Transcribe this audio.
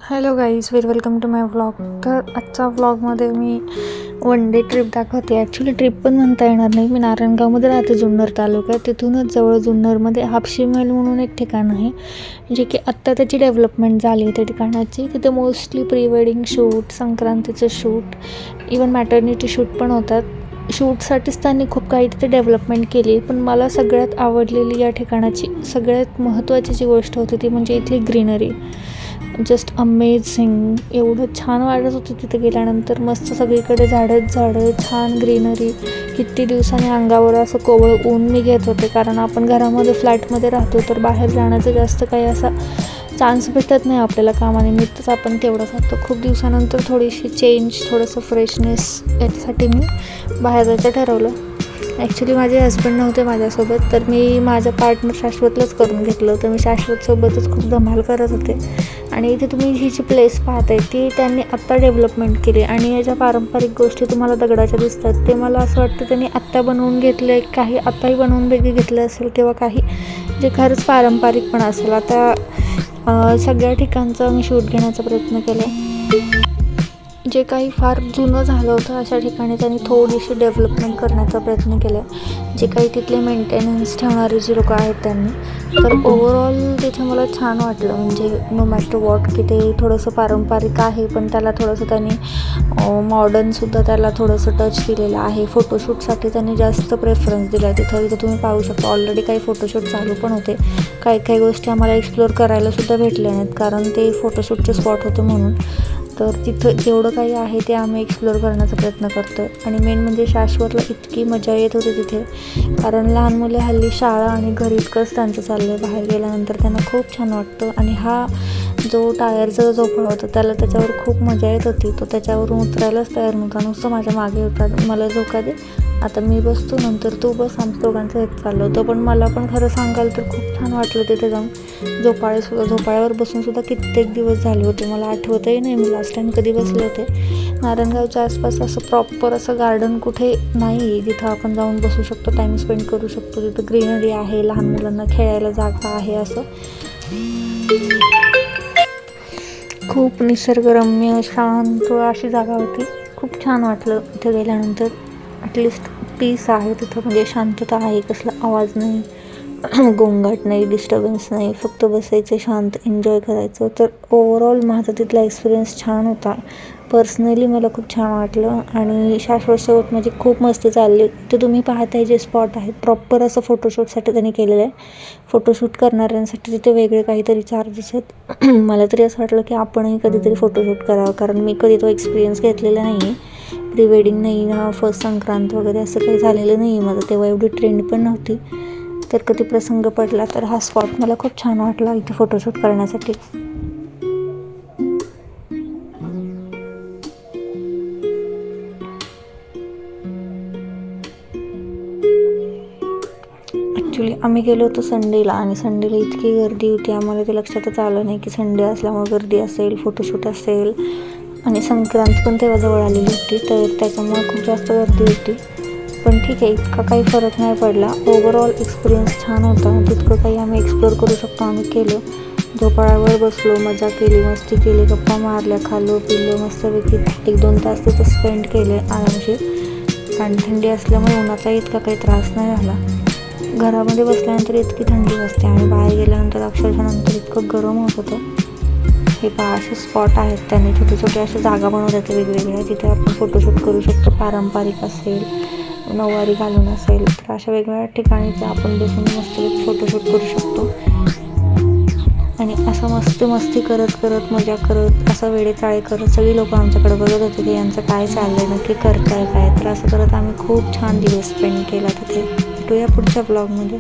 Hello guys, welcome to my vlog. तर आजच्या व्लॉगमध्ये मी वन डे ट्रिप दाखवते. ॲक्च्युली ट्रिप पण म्हणता येणार नाही. मी नारायणगावमध्ये राहते, जुन्नर तालुक्यात. तिथूनच जवळ जुन्नरमध्ये हापशी महल म्हणून एक ठिकाण आहे, जे की आत्ता त्याची डेव्हलपमेंट झाली आहे त्या ठिकाणाची. तिथे मोस्टली प्री वेडिंग शूट, संक्रांतीचं शूट, इवन मॅटर्निटी शूट पण होतात. शूटसाठीच त्यांनी खूप काही तिथे डेव्हलपमेंट केली. पण मला सगळ्यात आवडलेली या ठिकाणाची सगळ्यात महत्त्वाची जी गोष्ट होती ती म्हणजे इथली ग्रीनरी. Just amazing. एवढं छान वाटत होतं तिथे गेल्यानंतर. मस्त सगळीकडे झाडं, छान ग्रीनरी. किती दिवसांनी अंगावर असं कोवळं ऊन मी घेत होते, कारण आपण घरामध्ये फ्लॅटमध्ये राहतो तर बाहेर जाण्याचं जास्त काही असा चान्स भेटत नाही आपल्याला. कामानिमित्तच आपण तेवढंच असतो. खूप दिवसानंतर थोडीशी चेंज, थोडंसं फ्रेशनेस याच्यासाठी मी बाहेर जायचं ठरवलं. ॲक्च्युली माझे हस्बंड नव्हते माझ्यासोबत, तर मी माझं पार्टनर शाश्वतलाच करून घेतलं होतं. मी शाश्वतसोबतच खूप धमाल करत होते. आणि इथे तुम्ही ही जी प्लेस पाहताय ती त्यांनी आत्ता डेव्हलपमेंट केली. आणि या ज्या पारंपरिक गोष्टी तुम्हाला दगडाच्या दिसतात ते मला असं वाटतं त्यांनी आत्ता बनवून घेतले. काही आत्ताही बनवून घेतलं असेल, किंवा काही जे खरंच पारंपरिक पण असेल. आता सगळ्या ठिकाणचा मी शूट घेण्याचा प्रयत्न केला. जे काही फार जुनं झालं होतं अशा ठिकाणी त्यांनी थोडीशी डेव्हलपमेंट करण्याचा प्रयत्न केला. जे काही तिथले मेंटेनन्स ठेवणारे जी लोकं आहेत त्यांनी. तर ओव्हरऑल तिथे मला छान वाटलं. म्हणजे नो मॅटर वॉट, की ते थोडंसं पारंपरिक आहे पण त्याला थोडंसं त्यांनी मॉडर्नसुद्धा त्याला थोडंसं टच दिलेलं आहे. फोटोशूटसाठी त्यांनी जास्त प्रेफरन्स दिला आहे तिथं तुम्ही पाहू शकता. ऑलरेडी काही फोटोशूट चालू पण होते. काही गोष्टी आम्हाला एक्सप्लोअर करायलासुद्धा भेटल्या नाहीत, कारण ते फोटोशूटचे स्पॉट होते म्हणून. तर तिथं जेवढं काही आहे ते आम्ही एक्सप्लोअर करण्याचा प्रयत्न करतो आहे. आणि मेन म्हणजे शाश्वतला इतकी मजा येत होती तिथे, कारण लहान मुले हल्ली शाळा आणि घर इतकंच त्यांचं चाललं आहे. बाहेर गेल्यानंतर त्यांना खूप छान वाटतं. आणि हा जो टायरचा झोपाळा होता त्याच्यावर खूप मजा येत होती. तो त्याच्यावरून उतरायलाच तयार नव्हता, नुसतं माझ्या मागे होता. मला झोका दे, आता मी बसतो, नंतर तू बस. आमचं दोघांचं हेच चाललं होतं. पण मला पण खरं सांगाल तर खूप छान वाटलं तिथे जाऊन. झोपाळ्यावर बसूनसुद्धा कित्येक दिवस झाले होते. मला आठवतही नाही मी लास्ट टाईम कधी बसले होते. नारायणगावच्या आसपास असं प्रॉपर असं गार्डन कुठे नाही जिथं आपण जाऊन बसू शकतो, टाईम स्पेंड करू शकतो. तिथं ग्रीनरी आहे, लहान मुलांना खेळायला जागा आहे. असं खूप निसर्गरम्य, शांत अशी जागा होती. खूप छान वाटलं तिथे गेल्यानंतर. ॲटलिस्ट पीस आहे तिथं, म्हणजे शांतता आहे, कसला आवाज नाही, गोंगाट नाही, डिस्टर्बन्स नाही. फक्त बसायचं, शांत एन्जॉय करायचं. तर ओव्हरऑल माझा तिथला एक्सपिरियन्स छान होता. पर्सनली मला खूप छान वाटलं. आणि शाश्वतसोबत माझी खूप मस्ती चालली. ते तुम्ही पाहताय जे स्पॉट आहेत प्रॉपर असं फोटोशूटसाठी त्यांनी केलेलं आहे. फोटोशूट करणाऱ्यांसाठी तिथे वेगळे काहीतरी चार्जेस आहेत. मला तरी असं वाटलं की आपणही कधीतरी फोटोशूट करावं, कारण मी कधी तो एक्सपिरियन्स घेतलेला नाही आहे. प्री वेडिंग नाही ना, फर्स्ट संक्रांत वगैरे असं काही झालेलं नाही आहे माझं. तेव्हा एवढी ट्रेंड पण नव्हती. तर कधी प्रसंग पडला तर हा स्पॉट मला खूप छान वाटला इथे फोटोशूट करण्यासाठी. ॲक्च्युली आम्ही गेलो होतो संडेला, आणि संडेला इतकी गर्दी होती, आम्हाला ते लक्षातच आलं नाही की संडे असल्यामुळे गर्दी असेल, फोटोशूट असेल. आणि संक्रांत पण तेव्हा जवळ आलेली होती, तर त्याच्यामुळे खूप जास्त गर्दी होती. पण ठीक आहे, इतका काही फरक नाही पडला. ओव्हरऑल एक्सपिरियन्स छान होता. तितकं काही आम्ही एक्सप्लोअर करू शकतो आम्ही केलं. झोपाळ्यावर बसलो, मजा केली, मस्ती केली, गप्पा मारल्या, खाल्लो पिल्लो, मस्तपैकी 1-2 तास तिथं स्पेंड केले आरामशीर. आणि थंडी असल्यामुळे उन्हाचा इतका काही त्रास नाही झाला. घरामध्ये बसल्यानंतर इतकी थंडी वाजते आणि बाहेर गेल्यानंतर अक्षरशः नंतर इतकं गरम होत होतं. हे असे स्पॉट आहेत, त्यांनी छोटे छोटे अशा जागा बनवतात वेगवेगळ्या, जिथे आपण फोटोशूट करू शकतो. पारंपरिक असेल, नऊवारी घालून असेल, तर अशा वेगवेगळ्या ठिकाणी ते आपण बसून मस्त फोटोशूट करू शकतो. आणि असं मस्ती करत मजा करत, असं वेडेचाळे करत सगळी लोकं आमच्याकडे बघत होते की यांचं काय चाललं आहे, नक्की करताय काय. तर असं करत आम्ही खूप छान दिवस स्पेंड केला तिथे. भेटूया पुढच्या ब्लॉगमध्ये.